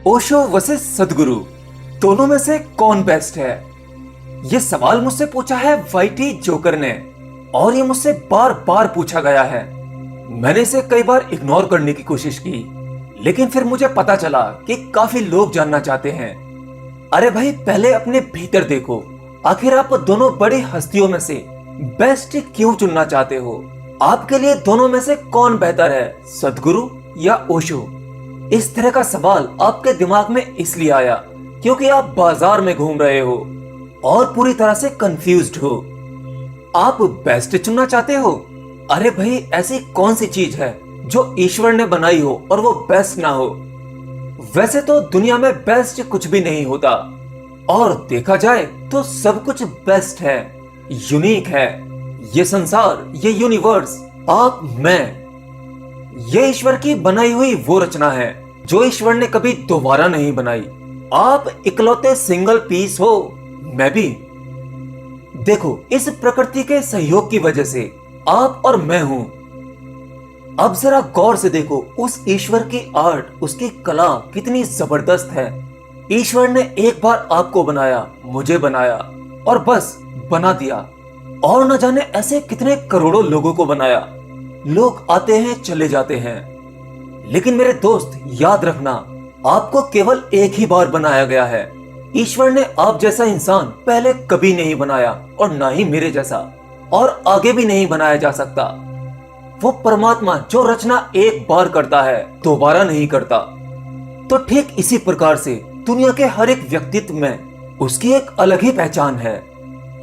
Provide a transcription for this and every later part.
Osho versus सद्गुरु, दोनों में से कौन बेस्ट है? ये सवाल मुझसे पूछा है वाईटी जोकर ने, और ये मुझसे बार बार पूछा गया है। मैंने इसे कई बार इग्नोर करने की कोशिश की, लेकिन फिर मुझे पता चला कि काफी लोग जानना चाहते हैं। अरे भाई, पहले अपने भीतर देखो, आखिर आप दोनों बड़ी हस्तियों में से बेस्ट क्यों चुनना चाहते हो? आपके लिए दोनों में से कौन बेहतर है, सद्गुरु या ओशो? इस तरह का सवाल आपके दिमाग में इसलिए आया क्योंकि आप बाजार में घूम रहे हो और पूरी तरह से कंफ्यूज्ड हो। आप बेस्ट चुनना चाहते हो? अरे भाई, ऐसी कौन सी चीज है जो ईश्वर ने बनाई हो और वो बेस्ट ना हो? वैसे तो दुनिया में बेस्ट कुछ भी नहीं होता, और देखा जाए तो सब कुछ बेस्ट है, यूनिक है। ये संसार, ये यूनिवर्स, आप, मैं, ये ईश्वर की बनाई हुई वो रचना है जो ईश्वर ने कभी दोबारा नहीं बनाई। आप इकलौते सिंगल पीस हो, मैं भी। देखो, इस प्रकृति के सहयोग की वजह से आप और मैं हूं। अब जरा गौर से देखो, उस ईश्वर की आर्ट, उसकी कला कितनी जबरदस्त है। ईश्वर ने एक बार आपको बनाया, मुझे बनाया, और बस बना दिया। और न जाने ऐसे कितने करोड़ों लोगों को बनाया। लोग आते हैं, चले जाते हैं, लेकिन मेरे दोस्त याद रखना, आपको केवल एक ही बार बनाया गया है। ईश्वर ने आप जैसा इंसान पहले कभी नहीं बनाया, और ना ही मेरे जैसा, और आगे भी नहीं बनाया जा सकता। वो परमात्मा जो रचना एक बार करता है, दोबारा नहीं करता। तो ठीक इसी प्रकार से दुनिया के हर एक व्यक्तित्व में उसकी एक अलग ही पहचान है।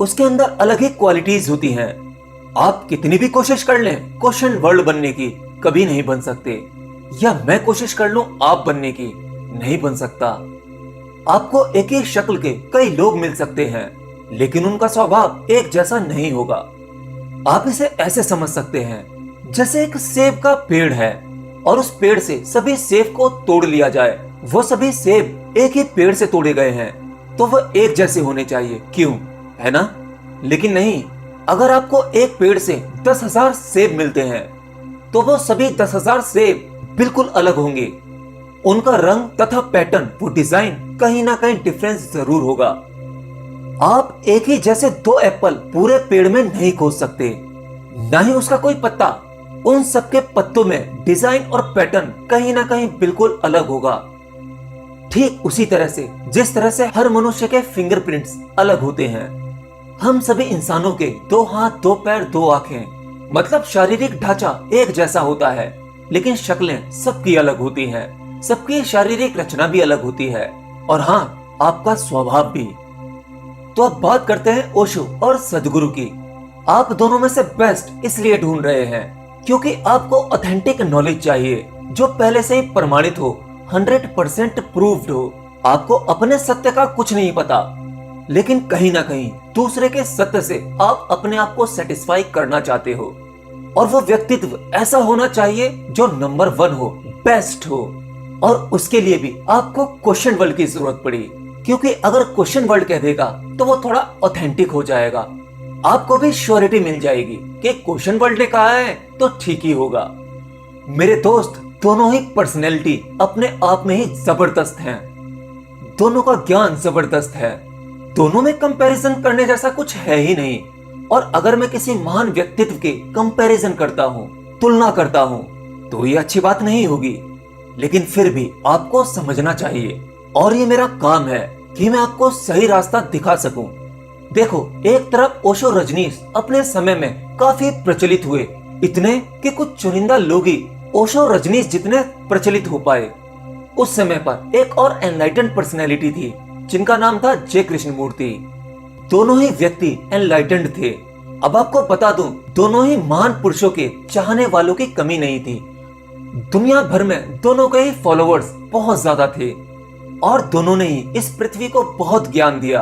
उसके अंदर अलग ही क्वालिटीज होती हैं। आप कितनी भी कोशिश कर लें क्वेश्चन वर्ल्ड बनने की, कभी नहीं बन सकते। या मैं कोशिश कर लूं आप बनने की, नहीं बन सकता। आपको एक ही शक्ल के कई लोग मिल सकते हैं, लेकिन उनका स्वभाव एक जैसा नहीं होगा। आप इसे ऐसे समझ सकते हैं जैसे एक सेब का पेड़ है, और उस पेड़ से सभी सेब को तोड़ लिया जाए। वो सभी सेब एक ही पेड़ से तोड़े गए हैं, तो वह एक जैसे होने चाहिए, क्यों, है ना? लेकिन नहीं। अगर आपको एक पेड़ से 10,000 सेब मिलते हैं, तो वो सभी 10,000 सेब बिल्कुल अलग होंगे। उनका रंग तथा पैटर्न, वो डिजाइन कहीं ना कहीं डिफरेंस जरूर होगा। आप एक ही जैसे दो एप्पल पूरे पेड़ में नहीं खोज सकते, ना ही उसका कोई पत्ता। उन सबके पत्तों में डिजाइन और पैटर्न कहीं ना कहीं बिल्कुल अलग होगा। ठीक उसी तरह से जिस तरह से हर मनुष्य के फिंगरप्रिंट्स अलग होते हैं। हम सभी इंसानों के 2 हाथ, 2 पैर, 2 आंखें, मतलब शारीरिक ढांचा एक जैसा होता है, लेकिन शक्लें सबकी अलग होती हैं। सबकी शारीरिक रचना भी अलग होती है, और हाँ, आपका स्वभाव भी। तो अब बात करते हैं ओशो और सद्गुरु की। आप दोनों में से बेस्ट इसलिए ढूंढ रहे हैं क्योंकि आपको ऑथेंटिक नॉलेज चाहिए, जो पहले से ही प्रमाणित हो, 100% प्रूव्ड हो। आपको अपने सत्य का कुछ नहीं पता, लेकिन कहीं ना कहीं दूसरे के सत्य से आप अपने आप को सेटिस्फाई करना चाहते हो। और वो व्यक्तित्व ऐसा होना चाहिए जो नंबर 1 हो, बेस्ट हो। और उसके लिए भी आपको क्वेश्चन वर्ल्ड की जरूरत पड़ी, क्योंकि अगर क्वेश्चन वर्ल्ड कह देगा तो वो थोड़ा ऑथेंटिक हो जाएगा। आपको भी श्योरिटी मिल जाएगी कि क्वेश्चन वर्ल्ड ने कहा है तो ठीक ही होगा। मेरे दोस्त, दोनों ही पर्सनैलिटी अपने आप में ही जबरदस्त हैं। दोनों का ज्ञान जबरदस्त है। दोनों में कंपैरिजन करने जैसा कुछ है ही नहीं। और अगर मैं किसी महान व्यक्तित्व के कंपैरिजन करता हूँ, तुलना करता हूँ, तो ये अच्छी बात नहीं होगी। लेकिन फिर भी आपको समझना चाहिए, और ये मेरा काम है कि मैं आपको सही रास्ता दिखा सकूं। देखो, एक तरफ ओशो रजनीश अपने समय में काफी प्रचलित हुए, इतने कि कुछ चुनिंदा लोग ही ओशो रजनीश जितने प्रचलित हो पाए। उस समय पर एक और एनलाइटेंड पर्सनैलिटी थी जिनका नाम था जे कृष्णमूर्ति। दोनों ही व्यक्ति एनलाइटेंड थे। अब आपको बता दूं, दोनों ही महान पुरुषों के चाहने वालों की कमी नहीं थी। दुनिया भर में दोनों के ही फॉलोअर्स बहुत ज्यादा थे, और दोनों ने ही इस पृथ्वी को बहुत ज्ञान दिया,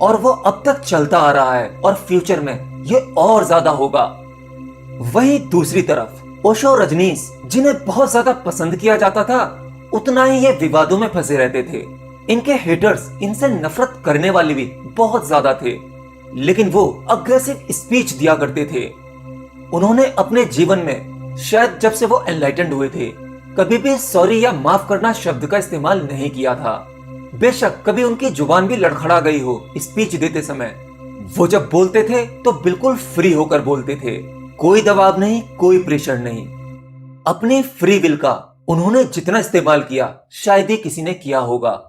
और वो अब तक चलता आ रहा है, और फ्यूचर में ये और ज्यादा होगा। वहीं दूसरी तरफ ओशो रजनीश, जिन्हें बहुत ज्यादा पसंद किया जाता था, उतना ही ये विवादों में फंसे रहते थे। इनके हेटर्स, इनसे नफरत करने वाले भी बहुत ज्यादा थे, लेकिन वो अग्रेसिव स्पीच दिया करते थे। उन्होंने अपने जीवन में, शायद जब से वो एनलाइटेंड हुए थे, कभी भी सॉरी या माफ करना शब्द का इस्तेमाल नहीं किया था। बेशक कभी उनकी जुबान भी लड़खड़ा गई हो स्पीच देते समय, वो जब बोलते थे तो बिल्कुल फ्री होकर बोलते थे। कोई दबाव नहीं, कोई प्रेशर नहीं। अपनी फ्री विल का उन्होंने जितना इस्तेमाल किया शायद ही किसी ने किया होगा।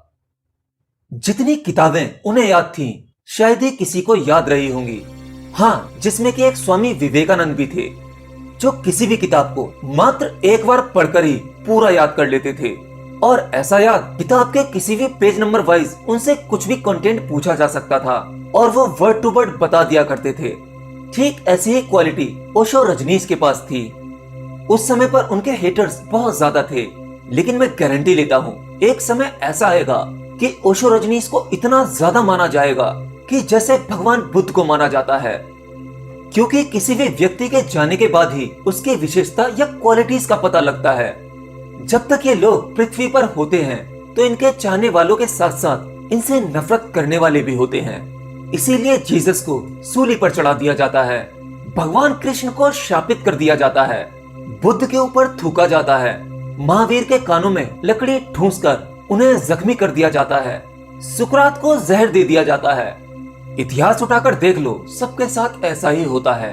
जितनी किताबें उन्हें याद थीं, शायद ही किसी को याद रही होंगी। हाँ, जिसमें कि एक स्वामी विवेकानंद भी थे, जो किसी भी किताब को मात्र एक बार पढ़कर ही पूरा याद कर लेते थे। और ऐसा याद, किताब के किसी भी पेज नंबर वाइज उनसे कुछ भी कंटेंट पूछा जा सकता था और वो वर्ड टू वर्ड बता दिया करते थे। ठीक ऐसी ही क्वालिटी ओशो रजनीश के पास थी। उस समय पर उनके हेटर्स बहुत ज्यादा थे, लेकिन मैं गारंटी लेता हूँ एक समय ऐसा आएगा कि ओशो रजनीश को इतना ज्यादा माना जाएगा कि जैसे भगवान बुद्ध को माना जाता है। क्योंकि किसी भी व्यक्ति के जाने के बाद ही उसकी विशेषता या क्वालिटीज का पता लगता है। जब तक ये लोग पृथ्वी पर होते हैं तो इनके चाहने वालों के साथ साथ इनसे नफरत करने वाले भी होते हैं। इसीलिए जीसस को सूली पर चढ़ा दिया जाता है, भगवान कृष्ण को शापित कर दिया जाता है, बुद्ध के ऊपर थूका जाता है, महावीर के कानों में लकड़ी ठूंसकर उन्हें जख्मी कर दिया जाता है, सुकरात को जहर दे दिया जाता है। इतिहास उठाकर देख लो, सबके साथ ऐसा ही होता है।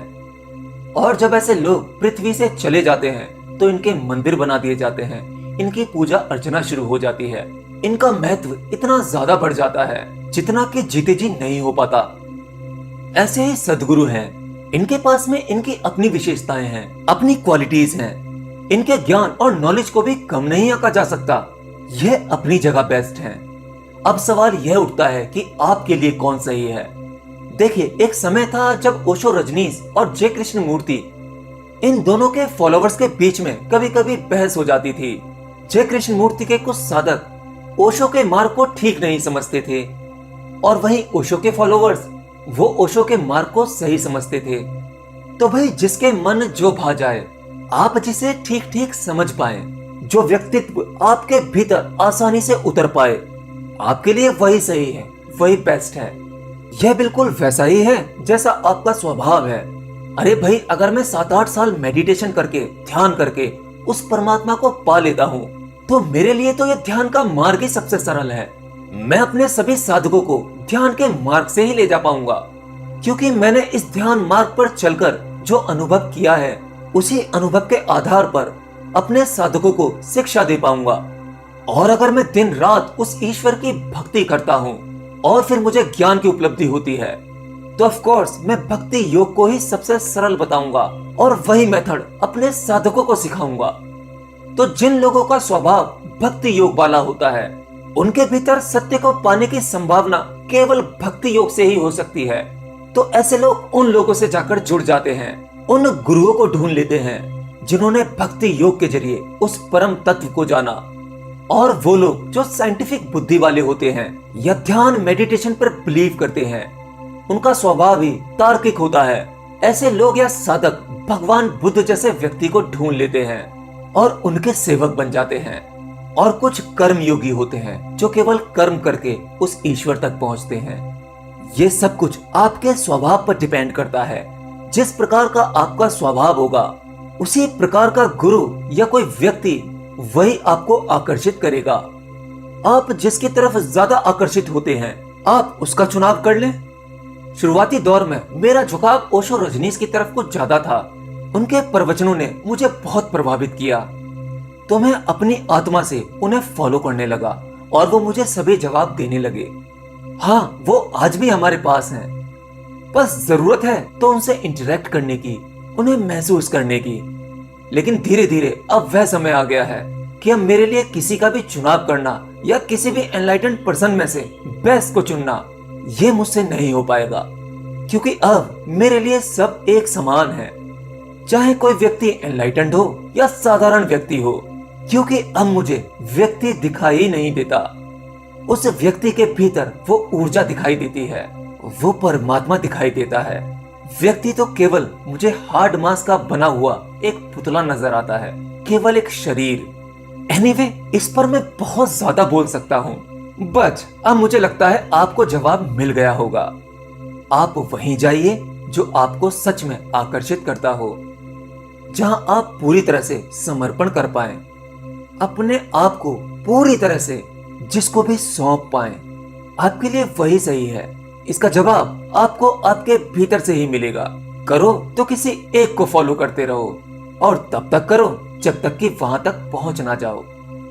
और जब ऐसे लोग पृथ्वी से चले जाते हैं तो इनके मंदिर बना दिए जाते हैं, इनकी पूजा अर्चना शुरू हो जाती है। इनका महत्व इतना ज्यादा बढ़ जाता है जितना कि जीते जी नहीं हो पाता। ऐसे ही सद्गुरु हैं, इनके पास में इनकी अपनी विशेषताएं हैं, अपनी क्वालिटीज हैं। इनके ज्ञान और नॉलेज को भी कम नहीं आंका जा सकता। यह अपनी जगह बेस्ट हैं। अब सवाल यह उठता है कि आपके लिए कौन सही है। देखिए, एक समय था जब ओशो रजनीश और जय कृष्ण मूर्ति, इन दोनों के फॉलोवर्स के बीच में कभी कभी बहस हो जाती थी। जय कृष्ण मूर्ति के कुछ साधक ओशो के मार्ग को ठीक नहीं समझते थे और वहीं ओशो के फॉलोवर्स वो ओशो के मार्ग को सही समझते थे। तो भाई, जिसके मन जो भा जाए, आप जिसे ठीक ठीक समझ पाए, जो व्यक्तित्व आपके भीतर आसानी से उतर पाए, आपके लिए वही सही है, वही बेस्ट है। यह बिल्कुल वैसा ही है जैसा आपका स्वभाव है। अरे भाई, अगर मैं 7-8 साल मेडिटेशन करके, ध्यान करके उस परमात्मा को पा लेता हूँ तो मेरे लिए तो यह ध्यान का मार्ग ही सबसे सरल है। मैं अपने सभी साधकों को ध्यान के मार्ग से ही ले जा पाऊंगा, क्योंकि मैंने इस ध्यान मार्ग पर चलकर जो अनुभव किया है, उसी अनुभव के आधार पर अपने साधकों को शिक्षा दे पाऊंगा। और अगर मैं दिन रात उस ईश्वर की भक्ति करता हूँ और फिर मुझे ज्ञान की उपलब्धि होती है, तो ऑफ कोर्स मैं भक्ति योग को ही सबसे सरल बताऊंगा और वही मेथड अपने साधकों को सिखाऊंगा। तो जिन लोगों का स्वभाव भक्ति योग वाला होता है, उनके भीतर सत्य को पाने की संभावना केवल भक्ति योग से ही हो सकती है। तो ऐसे लोग उन लोगों से जाकर जुड़ जाते हैं, उन गुरुओं को ढूंढ लेते हैं जिन्होंने भक्ति योग के जरिए उस परम तत्व को जाना। और वो लोग जो साइंटिफिक बुद्धि वाले होते हैं या ध्यान मेडिटेशन पर बिलीव करते हैं, उनका स्वभाव ही तार्किक होता है। ऐसे लोग या साधक भगवान बुद्ध जैसे व्यक्ति को ढूंढ लेते हैं और उनके सेवक बन जाते हैं। और कुछ कर्म योगी होते हैं जो केवल कर्म करके उस ईश्वर तक पहुंचते हैं। ये सब कुछ आपके स्वभाव पर डिपेंड करता है। जिस प्रकार का आपका स्वभाव होगा, उसी प्रकार का गुरु या कोई व्यक्ति वही आपको आकर्षित करेगा। आप जिसकी तरफ ज्यादा आकर्षित होते हैं, आप उसका चुनाव कर लें। शुरुआती दौर में मेरा झुकाव ओशो रजनीश की तरफ कुछ ज्यादा था। उनके प्रवचनों ने मुझे बहुत प्रभावित किया, तो मैं अपनी आत्मा से उन्हें फॉलो करने लगा और वो मुझे सभी जवाब देने लगे। हाँ, वो आज भी हमारे पास हैं। बस जरूरत है तो उनसे इंटरेक्ट करने की, उन्हें महसूस करने की। लेकिन धीरे धीरे अब वह समय आ गया है कि अब मेरे लिए किसी का भी चुनाव करना या किसी भी एनलाइटेंड पर्सन में से बेस्ट को चुनना, ये मुझसे नहीं हो पाएगा। क्योंकि अब मेरे लिए सब एक समान है, चाहे कोई व्यक्ति एनलाइटेंड हो या साधारण व्यक्ति हो। क्योंकि अब मुझे व्यक्ति दिखाई नहीं देता, उस व्यक्ति के भीतर वो ऊर्जा दिखाई देती है, वो परमात्मा दिखाई देता है। व्यक्ति तो केवल मुझे हार्ड मांस का बना हुआ एक पुतला नजर आता है, केवल एक शरीर। एनीवे, इस पर मैं बहुत ज्यादा बोल सकता हूँ, बट अब मुझे लगता है आपको जवाब मिल गया होगा। आप वहीं जाइए जो आपको सच में आकर्षित करता हो, जहां आप पूरी तरह से समर्पण कर पाएं। अपने आप को पूरी तरह से जिसको भी सौंप पाएं, आपके लिए वही सही है। इसका जवाब आपको आपके भीतर से ही मिलेगा। करो तो किसी एक को फॉलो करते रहो, और तब तक करो जब तक कि वहां तक पहुंच ना जाओ।